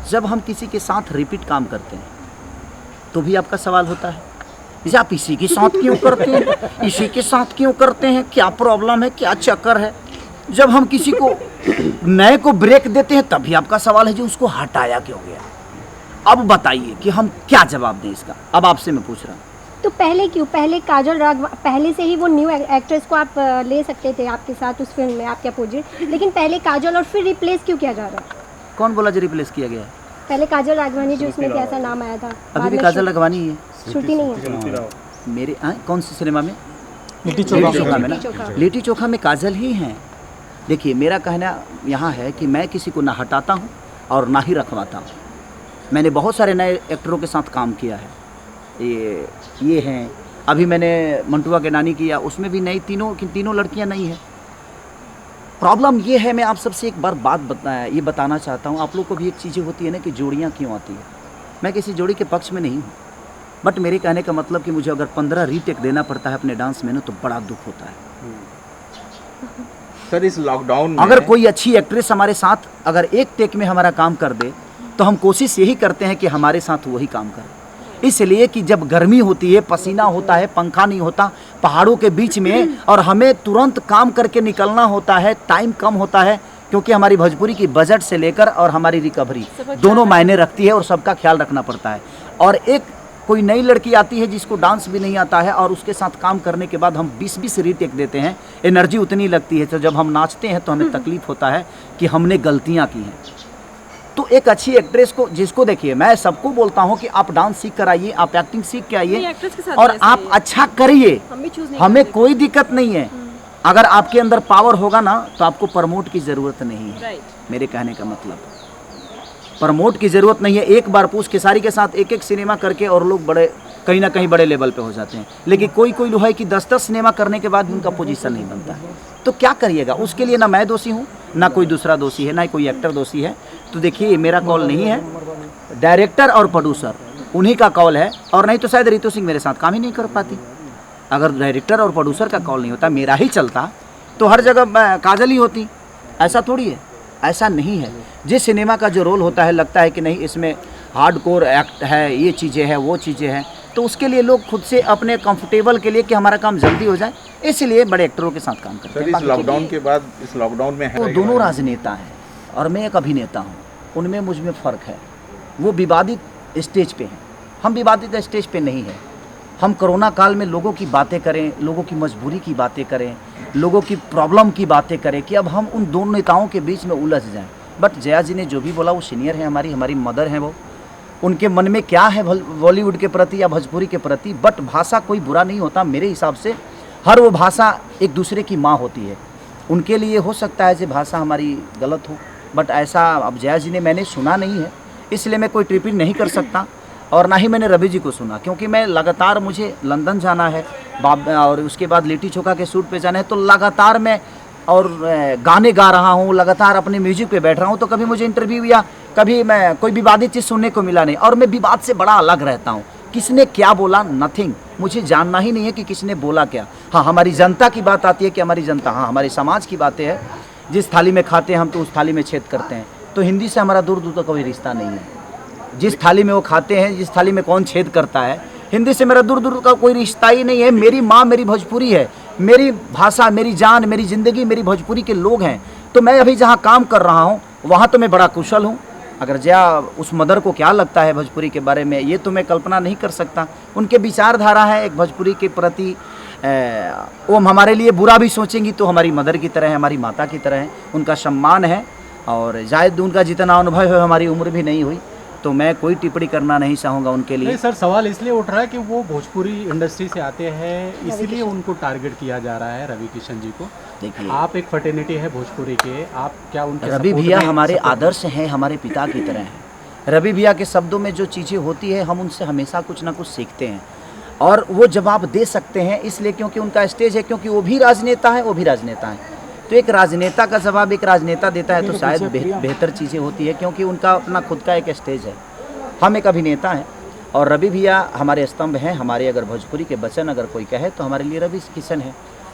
जब हम किसी के साथ रिपीट काम करते हैं तो भी आपका सवाल होता है, जैसे आप इसी के साथ क्यों करते हैं, इसी के साथ क्यों करते हैं, क्या प्रॉब्लम है, क्या चक्कर है। जब हम किसी को नए को ब्रेक देते हैं तब भी आपका सवाल है जो उसको हटाया क्यों गया। अब बताइए कि हम क्या जवाब दें इसका। अब आपसे मैं पूछ रहा हूँ, तो पहले क्यों, पहले काजल राघवानी, पहले से ही वो न्यू एक्ट्रेस को आप ले सकते थे आपके साथ उस फिल्म में, आपके अपोजिट, लेकिन पहले काजल और फिर रिप्लेस क्यों किया जा रहा है? कौन बोला जो रिप्लेस किया गया है? पहले काजल राघवानी जो उसमें कैसा नाम आया था, अभी भी काजल राघवानी है, श्रुति नहीं है मेरे कौन सी सिनेमा में? लिट्टी चोखा में ना, लिट्टी चोखा में काजल ही हैं। देखिए मेरा कहना यहाँ है कि मैं किसी को ना हटाता हूँ और ना ही रखवाता हूँ। मैंने बहुत सारे नए एक्टरों के साथ काम किया है, ये हैं, अभी मैंने मंटुआ के नानी किया, उसमें भी नई तीनों लड़कियाँ नई हैं। प्रॉब्लम ये है, मैं आप सबसे एक बार बात ये बताना चाहता हूँ, आप लोग को भी एक चीज़ें होती है ना कि जोड़ियाँ क्यों आती है। मैं किसी जोड़ी के पक्ष में नहीं हूँ, बट मेरे कहने का मतलब कि मुझे अगर 15 रीटेक देना पड़ता है अपने डांस में ना तो बड़ा दुख होता है। सर इस लॉकडाउन में अगर कोई अच्छी एक्ट्रेस हमारे साथ अगर एक टेक में हमारा काम कर दे तो हम कोशिश यही करते हैं कि हमारे साथ वही काम करे, इसलिए कि जब गर्मी होती है, पसीना होता है, पंखा नहीं होता पहाड़ों के बीच में, और हमें तुरंत काम करके निकलना होता है, टाइम कम होता है, क्योंकि हमारी भोजपुरी की बजट से लेकर और हमारी रिकवरी दोनों मायने रखती है और सबका ख्याल रखना पड़ता है। और एक कोई नई लड़की आती है जिसको डांस भी नहीं आता है और उसके साथ काम करने के बाद हम 20-20 रीटेक देते हैं, एनर्जी उतनी लगती है, तो जब हम नाचते हैं तो हमें तकलीफ होता है कि हमने गलतियाँ की हैं। तो एक अच्छी एक्ट्रेस को, जिसको देखिए मैं सबको बोलता हूँ कि आप डांस सीख कर आइए, आप एक्टिंग सीख के आइए और आप अच्छा करिए, हमें कोई दिक्कत नहीं है। अगर आपके अंदर पावर होगा ना तो आपको प्रमोट की ज़रूरत नहीं है। मेरे कहने का मतलब प्रमोट की ज़रूरत नहीं है। एक बार पूछ खेसारी के साथ एक सिनेमा करके और लोग बड़े कहीं ना कहीं बड़े लेवल पे हो जाते हैं, लेकिन कोई लोग है कि 10 सिनेमा करने के बाद भी उनका पोजीशन नहीं बनता है। तो क्या करिएगा, उसके लिए ना मैं दोषी हूँ, ना कोई दूसरा दोषी है, ना कोई एक्टर दोषी है। तो देखिए मेरा कॉल नहीं है, डायरेक्टर और प्रोड्यूसर उन्हीं का कॉल है, और नहीं तो शायद रितु सिंह मेरे साथ काम ही नहीं कर पाती। अगर डायरेक्टर और प्रोड्यूसर का कॉल नहीं होता, मेरा ही चलता, तो हर जगह काजल ही होती। ऐसा थोड़ी है, ऐसा नहीं है। जिस सिनेमा का जो रोल होता है, लगता है कि नहीं इसमें हार्डकोर एक्ट है, ये चीज़ें हैं, वो चीज़ें हैं, तो उसके लिए लोग खुद से अपने कंफर्टेबल के लिए कि हमारा काम जल्दी हो जाए, इसलिए बड़े एक्टरों के साथ काम करते हैं। इस लॉकडाउन के बाद, इस लॉकडाउन में वो दोनों राजनेता हैं और मैं एक अभिनेता हूँ, उनमें मुझ में फ़र्क है। वो विवादित स्टेज पे हैं, हम विवादित स्टेज पे नहीं हैं। हम कोरोना काल में लोगों की बातें करें, लोगों की मजबूरी की बातें करें, लोगों की प्रॉब्लम की बातें करें कि अब हम उन दोनों नेताओं के बीच में उलझ जाएं। बट जया जी ने जो भी बोला वो सीनियर है, हमारी मदर हैं, वो उनके मन में क्या है बॉलीवुड के प्रति या भोजपुरी के प्रति। बट भाषा कोई बुरा नहीं होता मेरे हिसाब से, हर वो भाषा एक दूसरे की माँ होती है। उनके लिए हो सकता है कि भाषा हमारी गलत हो, बट ऐसा अब जया जी ने मैंने सुना नहीं है, इसलिए मैं कोई टिप्पणी नहीं कर सकता। और ना ही मैंने रवि जी को सुना, क्योंकि मैं लगातार, मुझे लंदन जाना है और उसके बाद लिट्टी चोखा के शूट पे जाना है, तो लगातार मैं और गाने गा रहा हूँ, लगातार अपने म्यूजिक पे बैठ रहा हूँ, तो कभी मुझे इंटरव्यू या कभी मैं कोई विवादित चीज़ सुनने को मिला नहीं। और मैं विवाद से बड़ा अलग रहता हूँ, किसने क्या बोला नथिंग, मुझे जानना ही नहीं है कि किसने बोला क्या। हाँ, हमारी जनता की बात आती है कि हमारी जनता, हाँ हमारे समाज की बातें हैं, जिस थाली में खाते हैं हम तो उस थाली में छेद करते हैं। तो हिंदी से हमारा दूर दूर तक कोई रिश्ता नहीं है। जिस थाली में वो खाते हैं, जिस थाली में कौन छेद करता है, हिंदी से मेरा दूर दूर का कोई रिश्ता ही नहीं है। मेरी माँ मेरी भोजपुरी है, मेरी भाषा, मेरी जान, मेरी ज़िंदगी मेरी भोजपुरी के लोग हैं। तो मैं अभी जहाँ काम कर रहा हूँ वहाँ तो मैं बड़ा कुशल हूँ। अगर जया उस मदर को क्या लगता है भोजपुरी के बारे में, ये तो मैं कल्पना नहीं कर सकता। उनके विचारधारा है एक भोजपुरी के प्रति, वो हमारे लिए बुरा भी सोचेंगी तो हमारी मदर की तरह है, हमारी माता की तरह है, उनका सम्मान है। और शायद उनका जितना अनुभव है, हमारी उम्र भी नहीं हुई, तो मैं कोई टिप्पणी करना नहीं चाहूँगा उनके लिए। नहीं सर, सवाल इसलिए उठ रहा है कि वो भोजपुरी इंडस्ट्री से आते हैं, इसीलिए उनको टारगेट किया जा रहा है, रवि किशन जी को। देखिए, आप एक फर्टेनिटी है भोजपुरी के, आप क्या उनके रवि भैया हमारे आदर्श हैं, हमारे पिता की तरह हैं। रवि भैया के शब्दों में जो चीज़ें होती है, हम उनसे हमेशा कुछ ना कुछ सीखते हैं, और वो जवाब दे सकते हैं इसलिए क्योंकि उनका स्टेज है, क्योंकि वो भी राजनेता है, वो भी राजनेता है। तो एक राजनेता का जवाब एक राजनेता देता है तो शायद बेहतर चीज़ें होती है, क्योंकि उनका अपना खुद का एक स्टेज है। हम एक अभिनेता हैं और रवि भैया हमारे स्तंभ हैं। हमारे अगर भोजपुरी के वचन अगर कोई कहे तो हमारे लिए रवि किशन है।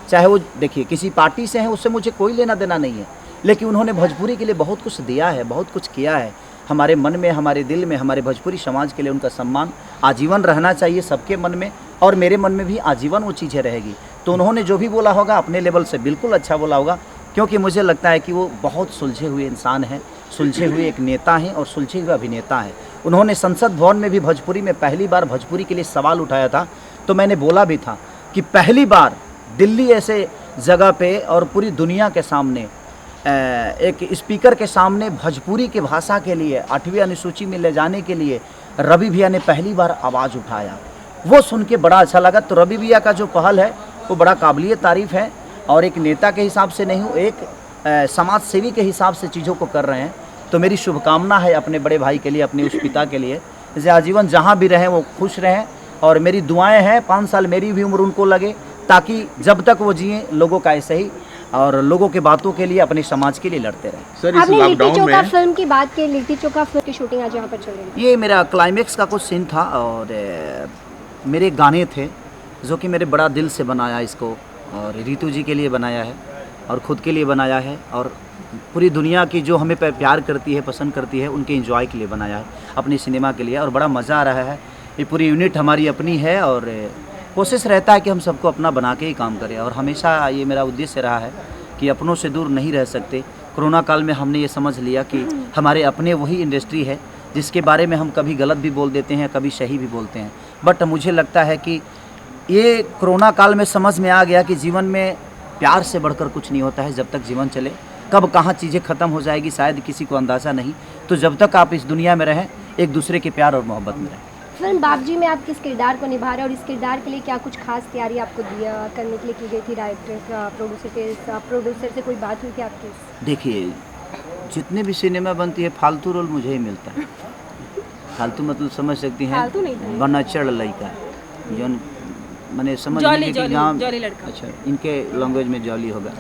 चाहे वो देखिए किसी पार्टी से हैं, उससे मुझे कोई लेना देना नहीं है, लेकिन उन्होंने भोजपुरी के लिए बहुत कुछ दिया है, बहुत कुछ किया है। हमारे मन में, हमारे दिल में, हमारे भोजपुरी समाज के लिए उनका सम्मान आजीवन रहना चाहिए सबके मन में, और मेरे मन में भी आजीवन वो चीज़ें रहेगी। तो उन्होंने जो भी बोला होगा अपने लेवल से बिल्कुल अच्छा बोला होगा, क्योंकि मुझे लगता है कि वो बहुत सुलझे हुए इंसान हैं, सुलझे हुए एक नेता हैं और सुलझे हुए अभिनेता हैं। उन्होंने संसद भवन में भी भोजपुरी में पहली बार भोजपुरी के लिए सवाल उठाया था, तो मैंने बोला भी था कि पहली बार दिल्ली ऐसे जगह पे और पूरी दुनिया के सामने एक स्पीकर के सामने भोजपुरी की भाषा के लिए 8वीं अनुसूची में ले जाने के लिए रवि भैया ने पहली बार आवाज़ उठाया। वो सुन के बड़ा अच्छा लगा। तो रवि भैया का जो पहल है वो बड़ा काबिलियत तारीफ़ है, और एक नेता के हिसाब से नहीं हूँ, एक समाज सेवी के हिसाब से चीज़ों को कर रहे हैं। तो मेरी शुभकामना है अपने बड़े भाई के लिए, अपने उस पिता के लिए, जैसे आजीवन जहाँ भी रहें वो खुश रहें, और मेरी दुआएं हैं 5 साल मेरी भी उम्र उनको लगे, ताकि जब तक वो जिए लोगों का ऐसे ही और लोगों के बातों के लिए, अपने समाज के लिए लड़ते रहें। सर इस आपने लिट्टी लॉकडाउन चोखा में फिल्म की बात की, लिट्टी चोखा फिल्म की शूटिंग आज यहाँ पर चल रही है। ये मेरा क्लाइमेक्स का कुछ सीन था, और मेरे गाने थे जो कि मेरे बड़ा दिल से बनाया इसको, और रितु जी के लिए बनाया है और ख़ुद के लिए बनाया है, और पूरी दुनिया की जो हमें प्यार करती है, पसंद करती है, उनके एंजॉय के लिए बनाया है, अपनी सिनेमा के लिए, और बड़ा मज़ा आ रहा है। ये पूरी यूनिट हमारी अपनी है, और कोशिश रहता है कि हम सबको अपना बना के ही काम करें, और हमेशा ये मेरा उद्देश्य रहा है कि अपनों से दूर नहीं रह सकते। कोरोना काल में हमने ये समझ लिया कि हमारे अपने वही इंडस्ट्री है जिसके बारे में हम कभी गलत भी बोल देते हैं, कभी सही भी बोलते हैं। बट मुझे लगता है कि ये कोरोना काल में समझ में आ गया कि जीवन में प्यार से बढ़कर कुछ नहीं होता है। जब तक जीवन चले, कब कहाँ चीज़ें ख़त्म हो जाएगी शायद किसी को अंदाज़ा नहीं। तो जब तक आप इस दुनिया में रहें, एक दूसरे के प्यार और मोहब्बत में रहें। फिल्म बाबजी में आप किस किरदार को निभा रहे हैं, और इस किरदार के लिए क्या कुछ खास तैयारी आपको दिया करने के लिए की गई थी? डायरेक्टर, प्रोड्यूसर से कोई बात हुई थी आपकी? देखिए, जितने भी सिनेमा बनती है फालतू रोल मुझे ही मिलता है। फालतू मतलब समझ सकती हैं, बनचड़ लड़का जो मैंने समझ नहीं कि गाँव, अच्छा इनके लैंग्वेज में जॉली होगा,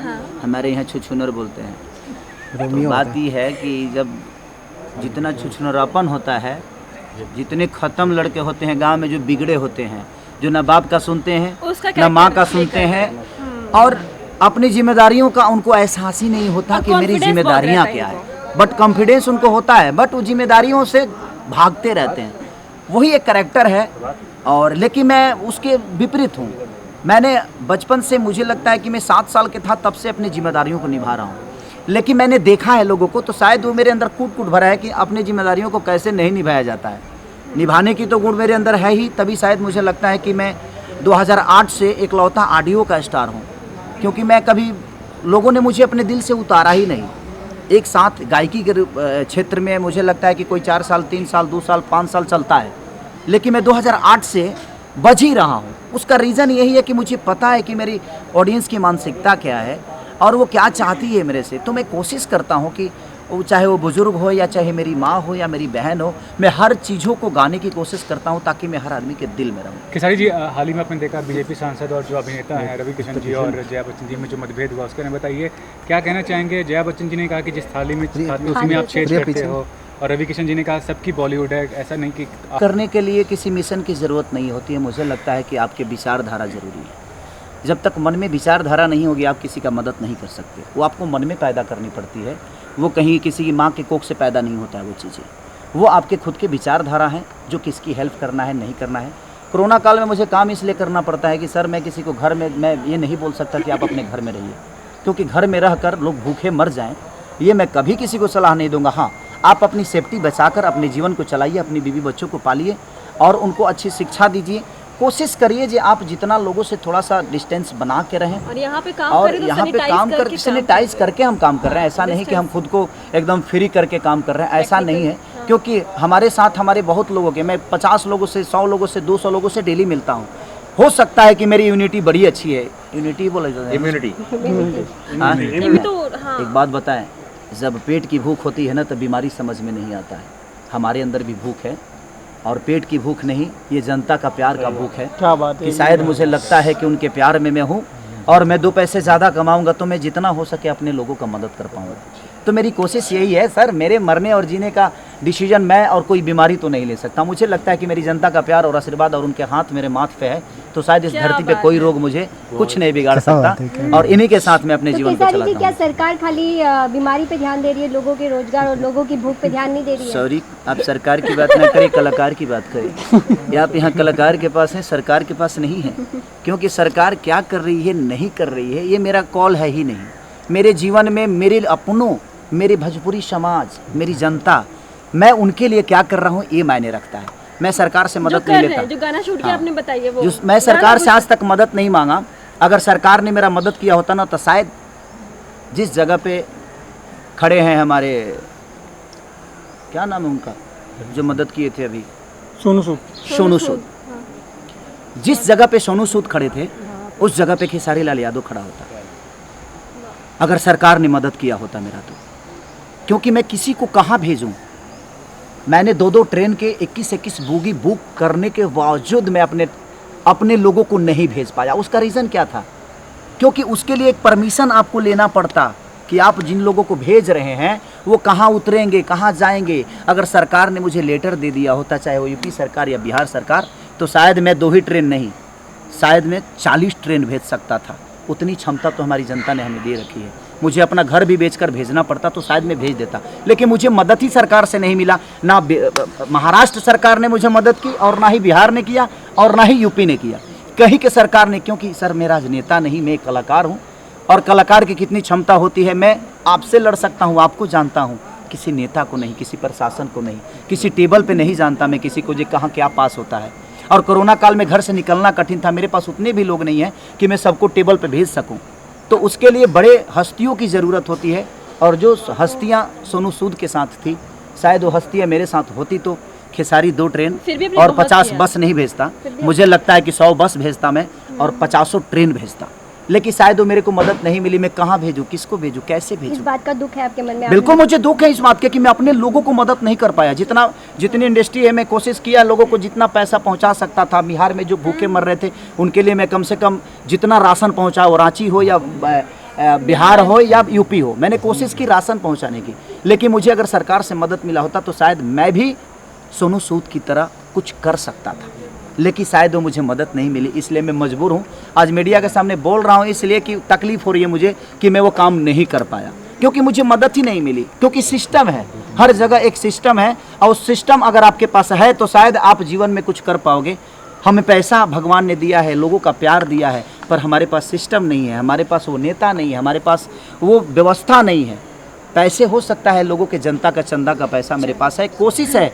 हमारे यहाँ छुछुनर बोलते हैं। तो बात ये है कि जब जितना छुछुनरापन होता है, जितने ख़त्म लड़के होते हैं गांव में, जो बिगड़े होते हैं, जो ना बाप का सुनते हैं ना माँ का सुनते हैं, और अपनी जिम्मेदारियों का उनको एहसास ही नहीं होता कि मेरी जिम्मेदारियाँ क्या है। बट कॉन्फिडेंस उनको होता है, बट वो जिम्मेदारियों से भागते रहते हैं। वही एक कैरेक्टर है, और लेकिन मैं उसके विपरीत हूँ। मैंने बचपन से, मुझे लगता है कि मैं 7 साल के था तब से अपनी जिम्मेदारियों को निभा रहा हूँ, लेकिन मैंने देखा है लोगों को, तो शायद वो मेरे अंदर कूट कूट भरा है कि अपनी जिम्मेदारियों को कैसे नहीं निभाया जाता है। निभाने की तो गुण मेरे अंदर है ही, तभी शायद मुझे लगता है कि मैं 2008 से इकलौता ऑडियो का स्टार हूँ, क्योंकि मैं कभी, लोगों ने मुझे अपने दिल से उतारा ही नहीं। एक साथ गायकी के क्षेत्र में मुझे लगता है कि कोई 4 साल, 3 साल, 2 साल, 5 साल चलता है, लेकिन मैं 2008 से बज ही रहा हूँ। उसका रीज़न यही है कि मुझे पता है कि मेरी ऑडियंस की मानसिकता क्या है और वो क्या चाहती है मेरे से। तो मैं कोशिश करता हूँ कि वो चाहे वो बुज़ुर्ग हो या चाहे मेरी माँ हो या मेरी बहन हो, मैं हर चीज़ों को गाने की कोशिश करता हूँ ताकि मैं हर आदमी के दिल में रहूँ। खेसारी जी, हाल ही में आपने देखा बीजेपी सांसद और जो अभिनेता हैं रवि किशन जी और जया बच्चन जी में जो मतभेद हुआ, उसके बारे में बताइए, क्या कहना चाहेंगे? जया बच्चन जी ने कहा कि जिस थाली में खाते उसी में आप छेद करते हो, और रवि किशन जी ने कहा सबकी बॉलीवुड है, ऐसा नहीं कि करने के लिए किसी मिशन की ज़रूरत नहीं होती है। मुझे लगता है कि आपके विचारधारा ज़रूरी है। जब तक मन में विचारधारा नहीं होगी आप किसी का मदद नहीं कर सकते। वो आपको मन में पैदा करनी पड़ती है, वो कहीं किसी की माँ के कोख से पैदा नहीं होता है। वो चीज़ें वो आपके खुद के विचारधारा हैं, जो किसकी हेल्प करना है नहीं करना है। कोरोना काल में मुझे काम इसलिए करना पड़ता है कि सर मैं किसी को घर में, मैं ये नहीं बोल सकता कि आप अपने घर में रहिए, क्योंकि घर में रह कर लोग भूखे मर जाएँ, ये मैं कभी किसी को सलाह नहीं दूंगा। हाँ, आप अपनी सेफ्टी बचाकर अपने जीवन को चलाइए, अपनी बीवी बच्चों को पालिए और उनको अच्छी शिक्षा दीजिए। कोशिश करिए कि आप जितना लोगों से थोड़ा सा डिस्टेंस बना के रहें, और यहाँ पे काम कर सैनिटाइज करके हम काम कर रहे हैं। ऐसा नहीं कि हम खुद को एकदम फ्री करके काम कर रहे हैं, ऐसा नहीं है। क्योंकि हमारे साथ हमारे बहुत लोगों के, मैं 50 लोगों से, 100 लोगों से, 200 लोगों से डेली मिलता हूँ। हो सकता है कि मेरी यूनिटी बड़ी अच्छी है, यूनिटी बोला जाता है, इम्यूनिटी। एक बात बताएं, जब पेट की भूख होती है ना तब बीमारी समझ में नहीं आता है। हमारे अंदर भी भूख है, और पेट की भूख नहीं, ये जनता का प्यार का भूख है। क्या बात है कि शायद मुझे लगता है कि उनके प्यार में मैं हूँ, और मैं 2 पैसे ज़्यादा कमाऊँगा तो मैं जितना हो सके अपने लोगों का मदद कर पाऊँगा। तो मेरी कोशिश यही है सर, मेरे मरने और जीने का डिसीजन मैं और कोई बीमारी तो नहीं ले सकता। मुझे लगता है कि मेरी जनता का प्यार और आशीर्वाद और उनके हाथ मेरे माथ पे है, तो शायद इस धरती पे कोई रोग मुझे कुछ नहीं बिगाड़ सकता, और इन्हीं के साथ मैं अपने तो जीवन को केसारी जी, चलाता क्या हूँ। सरकार खाली बीमारी पे ध्यान दे रही है, लोगों के रोजगार और लोगों की भूख पे ध्यान नहीं दे रही है? सॉरी, आप सरकार की बात ना करें, कलाकार की बात करें। या आप यहाँ कलाकार के पास हैं, सरकार के पास नहीं है, क्योंकि सरकार क्या कर रही है नहीं कर रही है ये मेरा कॉल है ही नहीं। मेरे जीवन में मेरे अपनों, मेरे भोजपुरी समाज, मेरी जनता, मैं उनके लिए क्या कर रहा हूँ ये मायने रखता है। मैं सरकार से मदद नहीं लेता। जो गाना शूट किया आपने बताइए वो, जो मैं सरकार से आज तक मदद नहीं मांगा। अगर सरकार ने मेरा मदद किया होता ना, तो शायद जिस जगह पे खड़े हैं हमारे, क्या नाम है उनका जो मदद किए थे अभी, सोनू सूद, जिस जगह पे सोनू सूद खड़े थे उस जगह पे खेसारी लाल यादव खड़ा होता, अगर सरकार ने मदद किया होता मेरा तो। क्योंकि मैं किसी को कहाँ भेजूं? मैंने 2-2 ट्रेन के 21-21 बोगी बुक करने के बावजूद मैं अपने लोगों को नहीं भेज पाया। उसका रीज़न क्या था? क्योंकि उसके लिए एक परमिशन आपको लेना पड़ता कि आप जिन लोगों को भेज रहे हैं वो कहाँ उतरेंगे, कहाँ जाएंगे। अगर सरकार ने मुझे लेटर दे दिया होता, चाहे वो यूपी सरकार या बिहार सरकार, तो शायद मैं 2 ही ट्रेन नहीं, शायद मैं 40 ट्रेन भेज सकता था। उतनी क्षमता तो हमारी जनता ने हमें दे रखी है। मुझे अपना घर भी बेचकर भेजना पड़ता तो शायद मैं भेज देता, लेकिन मुझे मदद ही सरकार से नहीं मिला। ना महाराष्ट्र सरकार ने मुझे मदद की, और ना ही बिहार ने किया, और ना ही यूपी ने किया, कहीं के सरकार ने। क्योंकि सर मैं राजनेता नहीं, मैं एक कलाकार हूँ, और कलाकार की कितनी क्षमता होती है। मैं आपसे लड़ सकता हूँ, आपको जानता हूँ, किसी नेता को नहीं, किसी प्रशासन को नहीं, किसी टेबल पे नहीं जानता मैं किसी को, जो कहाँ क्या पास होता है। और कोरोना काल में घर से निकलना कठिन था, मेरे पास उतने भी लोग नहीं हैं कि मैं सबको टेबल पे भेज सकूं। तो उसके लिए बड़े हस्तियों की ज़रूरत होती है, और जो हस्तियां सोनू सूद के साथ थी, शायद वो हस्तियां मेरे साथ होती तो खेसारी 2 ट्रेन और 50 बस नहीं भेजता। मुझे लगता है कि 100 बस भेजता मैं, और 50 ट्रेन भेजता, लेकिन शायद वो मेरे को मदद नहीं मिली। मैं कहाँ भेजूँ, किसको भेजूँ, कैसे इस भेजूँ? बात का दुख है आपके मन में? बिल्कुल मुझे दुख है इस बात का कि मैं अपने लोगों को मदद नहीं कर पाया। जितनी इंडस्ट्री है, मैं कोशिश किया लोगों को जितना पैसा पहुंचा सकता था। बिहार में जो भूखे मर रहे थे उनके लिए मैं कम से कम जितना राशन पहुंचा, वो रांची हो या बिहार हो या यूपी हो, मैंने कोशिश की राशन पहुंचाने की। लेकिन मुझे अगर सरकार से मदद मिला होता तो शायद मैं भी सोनू सूद की तरह कुछ कर सकता था, लेकिन शायद वो मुझे मदद नहीं मिली। इसलिए मैं मजबूर हूँ, आज मीडिया के सामने बोल रहा हूँ, इसलिए कि तकलीफ हो रही है मुझे कि मैं वो काम नहीं कर पाया, क्योंकि मुझे मदद ही नहीं मिली। क्योंकि सिस्टम है, हर जगह एक सिस्टम है, और सिस्टम अगर आपके पास है तो शायद आप जीवन में कुछ कर पाओगे। हमें पैसा भगवान ने दिया है, लोगों का प्यार दिया है, पर हमारे पास सिस्टम नहीं है, हमारे पास वो नेता नहीं है, हमारे पास वो व्यवस्था नहीं है। पैसे हो सकता है, लोगों के जनता का चंदा का पैसा मेरे पास है, कोशिश है,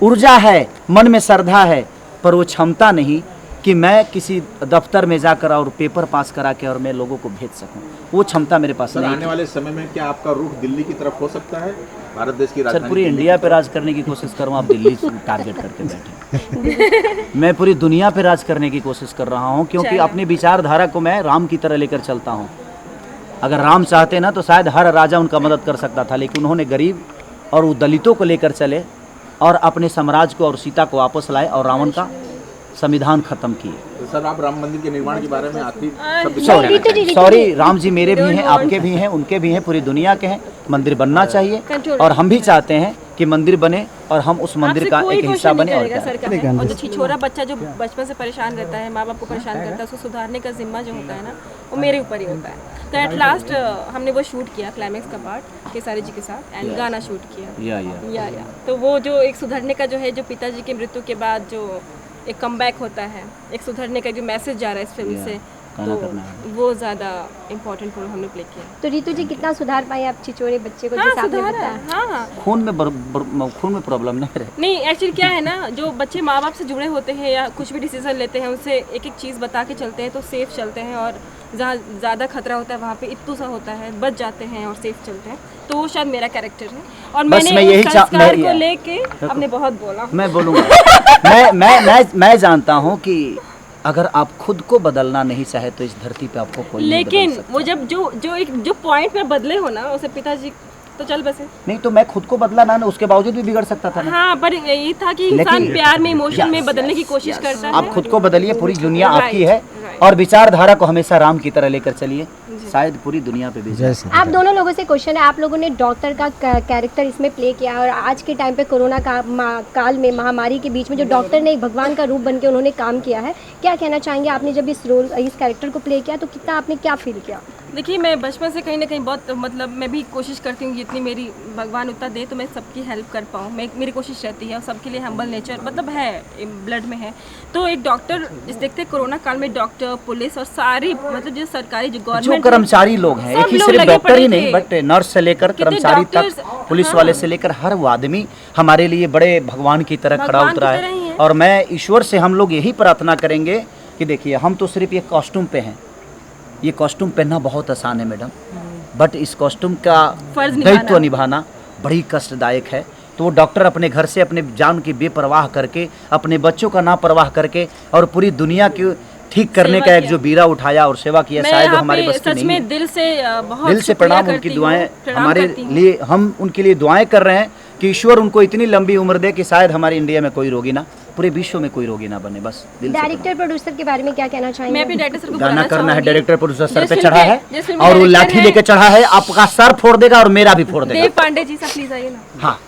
ऊर्जा है, मन में श्रद्धा है, पर वो क्षमता नहीं कि मैं किसी दफ्तर में जाकर और पेपर पास करा के और मैं लोगों को भेज सकूं। वो क्षमता मेरे पास सर, नहीं। आने वाले समय में क्या आपका रुख दिल्ली की तरफ हो सकता है? भारत देश की सर राजधानी पूरी दिल्ली इंडिया पे राज करने की कोशिश करूँ, आप दिल्ली टारगेट करके बैठे। मैं पूरी दुनिया पे राज करने की कोशिश कर रहा हूँ, क्योंकि अपनी विचारधारा को मैं राम की तरह लेकर चलता हूँ। अगर राम चाहते ना तो शायद हर राजा उनका मदद कर सकता था, लेकिन उन्होंने गरीब और वो दलितों को लेकर चले और अपने साम्राज्य को और सीता को वापस लाए और रावण का संविधान खत्म किए। तो सर, आप राम मंदिर के निर्माण के बारे में आखिरी शब्द सॉरी, राम जी मेरे भी हैं, आपके भी हैं, उनके भी हैं, पूरी दुनिया के हैं। मंदिर बनना चाहिए और हम भी चाहते हैं कि मंदिर बने और हम उस मंदिर का एक हिस्सा बने। और क्या, और जो छिछोरा बच्चा जो बचपन से परेशान रहता है, माँ बाप को परेशान करता है, उसको सुधारने का जिम्मा जो होता है ना, वो मेरे ऊपर ही होता है। तो एट लास्ट हमने वो शूट किया, क्लाइमेक्स का पार्ट केसारी जी के साथ, एंड गाना शूट किया। या तो वो जो एक सुधरने का जो है, जो पिताजी की मृत्यु के बाद जो एक कमबैक होता है, एक सुधरने का जो मैसेज जा रहा है इस फिल्म से, तो वो ज़्यादा इम्पोर्टेंट रोल हमने प्ले किया। तो रितु जी कितना सुधार पाए आप छिछोरे बच्चे को? जैसे आपने बताया, हाँ, खून में प्रॉब्लम नहीं रहे। नहीं, एक्चुअली क्या है ना, जो बच्चे माँ बाप से जुड़े होते हैं या कुछ भी डिसीजन लेते हैं, उनसे एक एक चीज़ बता के चलते हैं तो सेफ चलते हैं, और जहाँ ज़्यादा खतरा होता है वहाँ पे इत्तू सा होता है, बच जाते हैं और सेफ चलते हैं। तो वो शायद मेरा कैरेक्टर है, और मैंने उस संस्कार को लेके आपने बहुत बोला, मैं बोलूँगा। मैं जानता हूँ कि अगर आप खुद को बदलना नहीं चाहे तो इस धरती पे आपको कोई नहीं बदल लेकिन सकता। वो जब जो पॉइंट में बदले हो ना, उसे पिताजी तो चल बसे। नहीं तो मैं खुद को बदला ना, उसके बावजूद भी बिगड़ सकता था ना। हाँ, पर यही था कि इंसान प्यार में, इमोशन में बदलने की कोशिश करता है। आप खुद को बदलिए, पूरी दुनिया आपकी है, right. और विचारधारा को हमेशा राम की तरह लेकर चलिए, शायद पूरी दुनिया पे भी। आप दोनों लोगों से क्वेश्चन है, आप लोगों ने डॉक्टर का कैरेक्टर इसमें प्ले किया और आज के टाइम पे कोरोना काल में, महामारी के बीच में जो डॉक्टर ने एक भगवान का रूप बन के उन्होंने काम किया है, क्या कहना चाहेंगे? आपने जब इस कैरेक्टर को प्ले किया तो कितना आपने क्या फील किया? देखिए, मैं बचपन से कहीं ना कहीं बहुत, मतलब मैं भी कोशिश करती हूँ जितनी मेरी भगवान उतना दे तो मैं सबकी हेल्प कर पाऊँ, मेरी कोशिश रहती है, और सबके लिए हम्बल नेचर मतलब है, ब्लड में है। तो एक डॉक्टर, जिस देखते कोरोना काल में डॉक्टर, पुलिस और सारी मतलब जो सरकारी, जो जो गवर्नमेंट कर्मचारी लोग हैं, एक ही सिर्फ डॉक्टर ही नहीं, बट नर्स से लेकर कर्मचारी तक, पुलिस वाले से लेकर हर वो आदमी हमारे लिए बड़े भगवान की तरह खड़ा उतरा है। और मैं ईश्वर से हम लोग यही प्रार्थना करेंगे कि देखिए, हम तो सिर्फ ये कॉस्ट्यूम पे हैं, ये कॉस्ट्यूम पहनना बहुत आसान है मैडम, बट इस कॉस्ट्यूम का दायित्व निभाना बड़ी कष्टदायक है। तो वो डॉक्टर अपने घर से अपने जान की बेपरवाह करके, अपने बच्चों का नापरवाह करके, और पूरी दुनिया की ठीक करने का एक जो बीरा उठाया और सेवा किया, शायद वो हमारे बस की नहीं है। दिल से बहुत दिल से प्रणाम, उनकी दुआएं हमारे लिए, हम उनके लिए दुआएं कर रहे हैं कि ईश्वर उनको इतनी लंबी उम्र दे कि शायद हमारे इंडिया में कोई रोगी ना, पूरे विश्व में कोई रोगी ना बने। बस दिल से। डायरेक्टर प्रोड्यूसर के बारे में क्या कहना चाहेंगे? मैं अपने डायरेक्टर सर को गाना करना है, डायरेक्टर प्रोड्यूसर सर जिस पे फिल्म चढ़ा के- है जिस फिल्म और वो के लाठी डायरेक्टर लेके चढ़ा है, आपका सर फोड़ देगा और मेरा भी फोड़ देगा। देव पांडे जी से प्लीज आइए ना। हाँ,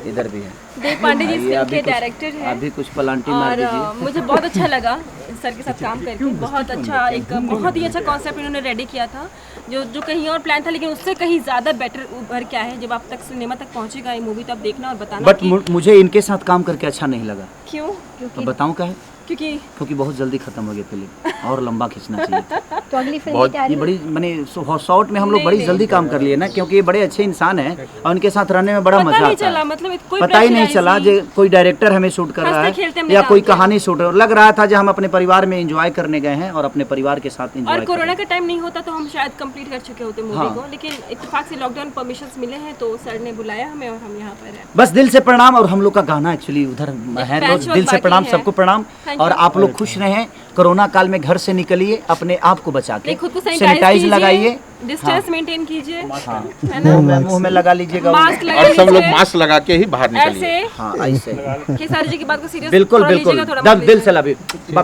इधर भी है देव पांडे जी इस ये फिल्म अभी के कुछ- डायरेक्टर हैं। अभी कुछ पलांटी मार और दीजिए। मुझे बहुत अच्छा लगा सर के साथ काम करके, बहुत अच्छा, एक बहुत ही अच्छा कॉन्सेप्ट इन्होंने रेडी किया था, जो कहीं और प्लान था, लेकिन उससे कहीं ज़्यादा बेटर उभर के आया है। जब आप तक सिनेमा तक पहुंचेगा ये मूवी, तो आप देखना और बताना बट कि मुझे इनके साथ काम करके अच्छा नहीं लगा। क्यों? तो बताऊं क्या है? क्योंकि बहुत जल्दी खत्म हो गई फिल्म, और लंबा खींचना चाहिए था। तो अगली फिल्म की ये तैयारी? बड़ी मैंने शॉर्ट में हम लोग बड़ी जल्दी काम कर लिए ना, क्योंकि ये बड़े अच्छे इंसान हैं और उनके साथ रहने में बड़ा मजा आता है। मतलब कोई पता ही नहीं चला जो कोई डायरेक्टर हमें शूट कर रहा हंसते खेलते है हमने या काम कोई किया। कहानी शूट लग रहा था, जो हम अपने परिवार में एंजॉय करने गए हैं और अपने परिवार के साथ एंजॉय और कोरोना का टाइम नहीं होता तो हम शायद कंप्लीट कर चुके होते मूवी हाँ। को, लेकिन इत्तेफाक से लॉकडाउन परमिशंस मिले हैं तो सर ने बुलाया हमें और हम यहाँ पर हैं। बस दिल से प्रणाम। और हम लोग का गाना एक्चुअली उधर है, पैच वर्क दिल से बाकी प्रणाम, है। सबको प्रणाम। Thank और you। आप लोग खुश रहें, कोरोना काल में घर से निकलिए, अपने आप को बचा के नहीं, खुद को सैनिटाइज लगाइए, डिस्टेंस मेंटेन कीजिए, हाँ, है ना, मुंह में लगा लीजिएगा, मास्क लगा और सब लोग लीजिए। मास्क लगा के ही बाहर निकलिए। ऐसे हाँ ऐसे केसारी जी की बात को सीरियस बिल्कुल बिल्कुल, दिल से लगे।